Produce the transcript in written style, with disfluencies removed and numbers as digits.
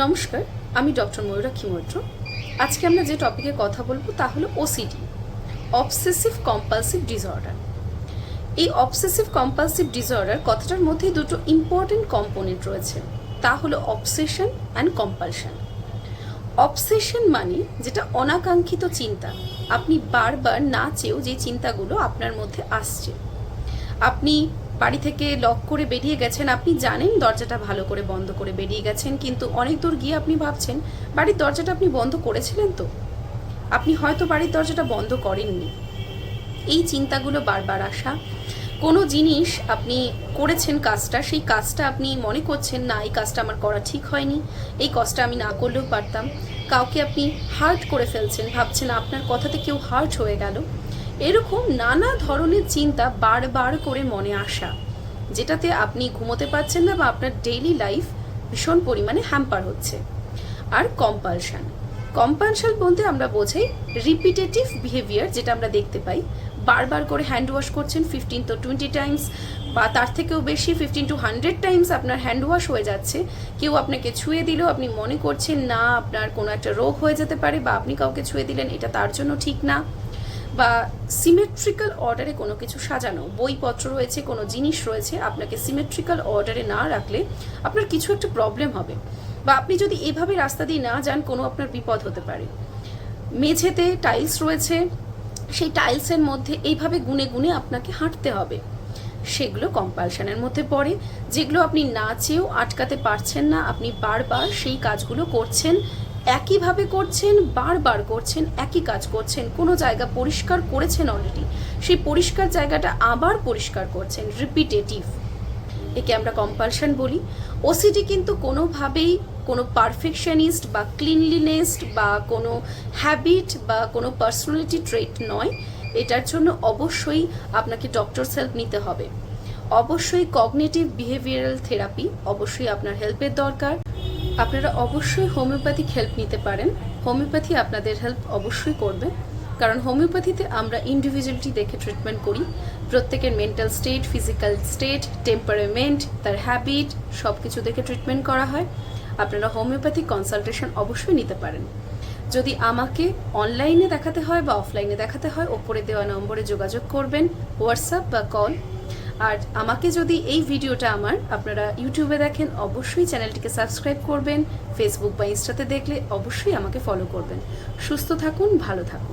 নমস্কার, আমি ডক্টর ময়ূরাক্ষী মৈত্র। আজকে আমরা যে টপিকে কথা বলবো তা হলো ওসিডি, অবসেসিভ কম্পালসিভ ডিসঅর্ডার। এই অবসেসিভ কম্পালসিভ ডিসঅর্ডার কথাটার মধ্যে দুটো ইম্পর্টেন্ট কম্পোনেন্ট রয়েছে, তা হলো অবসেশন অ্যান্ড কম্পালশন। অবসেশন মানে যেটা অনাকাঙ্ক্ষিত চিন্তা, আপনি বারবার না চেয়েও যে চিন্তাগুলো আপনার মধ্যে আসছে। আপনি বাড়ি থেকে লক করে বেরিয়ে গেছেন, আপনি জানেন দরজাটা ভালো করে বন্ধ করে বেরিয়ে গেছেন, কিন্তু অনেক দূর গিয়ে আপনি ভাবছেন বাড়ির দরজাটা আপনি বন্ধ করেছিলেন তো, আপনি হয়তো বাড়ির দরজাটা বন্ধ করেননি। এই চিন্তাগুলো বারবার আসা, কোনো জিনিস আপনি করেছেন কাজটা, সেই কাজটা আপনি মনে করছেন না এই কাজটা আমার করা ঠিক হয়নি, এই কাজটা আমি না করলেও পারতাম, কাউকে আপনি হার্ট করে ফেলছেন, ভাবছেন আপনার কথাতে কেউ হার্ট হয়ে গেল, এরকম নানা ধরনের চিন্তা বারবার করে মনে আসা, যেটাতে আপনি ঘুমোতে পারছেন না বা আপনার ডেইলি লাইফ ভীষণ পরিমাণে হ্যাম্পার হচ্ছে। আর কম্পালশন, কম্পালশন বলতে আমরা বোঝাই রিপিটেটিভ বিহেভিয়ার, যেটা আমরা দেখতে পাই বারবার করে হ্যান্ড ওয়াশ করছেন 15 to 20 টাইমস বা তার থেকেও বেশি 15 to 100 টাইমস আপনার হ্যান্ড ওয়াশ হয়ে যাচ্ছে। কেউ আপনাকে ছুঁয়ে দিলেও আপনি মনে করছেন না আপনার কোনো একটা রোগ হয়ে যেতে পারে, বা আপনি কাউকে ছুঁয়ে দিলেন এটা তার জন্য ঠিক না, বা সিমেট্রিক্যাল অর্ডারে কোনো কিছু সাজানো, বইপত্র রয়েছে, কোনো জিনিস রয়েছে, আপনাকে সিমেট্রিক্যাল অর্ডারে না রাখলে আপনার কিছু একটা প্রবলেম হবে, বা আপনি যদি এভাবে রাস্তা দিয়ে না যান কোনো আপনার বিপদ হতে পারে। মেঝেতে টাইলস রয়েছে, সেই টাইলসের মধ্যে এইভাবে গুনে গুনে আপনাকে হাঁটতে হবে, সেগুলো কম্পালশনের মধ্যে পড়ে, যেগুলো আপনি না চেয়েও আটকাতে পারছেন না, আপনি বারবার সেই কাজগুলো করছেন, একইভাবে করছেন, বারবার করছেন, একই কাজ করছেন, কোনো জায়গা পরিষ্কার করেছেন অলরেডি, সেই পরিষ্কার জায়গাটা আবার পরিষ্কার করছেন, রিপিটেটিভ, একে আমরা কম্পালশন বলি। ওসিডি কিন্তু কোনোভাবেই কোনো পারফেকশনিস্ট বা ক্লিনলিনেস বা কোনো হ্যাবিট বা কোনো পার্সোনালিটি ট্রেট নয়। এটার জন্য অবশ্যই আপনাকে ডক্টরস হেল্প নিতে হবে, অবশ্যই কগনিটিভ বিহেভিয়ারাল থেরাপি, অবশ্যই আপনার হেল্পের দরকার। আপনারা অবশ্যই হোমিওপ্যাথিক হেল্প নিতে পারেন, হোমিওপ্যাথি আপনাদের হেল্প অবশ্যই করবে, কারণ হোমিওপ্যাথিতে আমরা ইন্ডিভিজুয়ালিটি দেখে ট্রিটমেন্ট করি, প্রত্যেকের mental state, physical state, temperament, তার হ্যাবিট সব কিছু দেখে ট্রিটমেন্ট করা হয়। আপনারা হোমিওপ্যাথিক কনসালটেশন অবশ্যই নিতে পারেন। যদি আমাকে অনলাইনে দেখাতে হয় বা অফলাইনে দেখাতে হয়, ওপরে দেওয়া নম্বরে যোগাযোগ করবেন, হোয়াটসঅ্যাপ বা কল। আর আমাকে যদি এই ভিডিওটা আপনারা ইউটিউবে দেখেন, অবশ্যই চ্যানেলটিকে সাবস্ক্রাইব করবেন, ফেসবুক বা ইনস্টাতে দেখলে অবশ্যই আমাকে ফলো করবেন। সুস্থ থাকুন, ভালো থাকুন।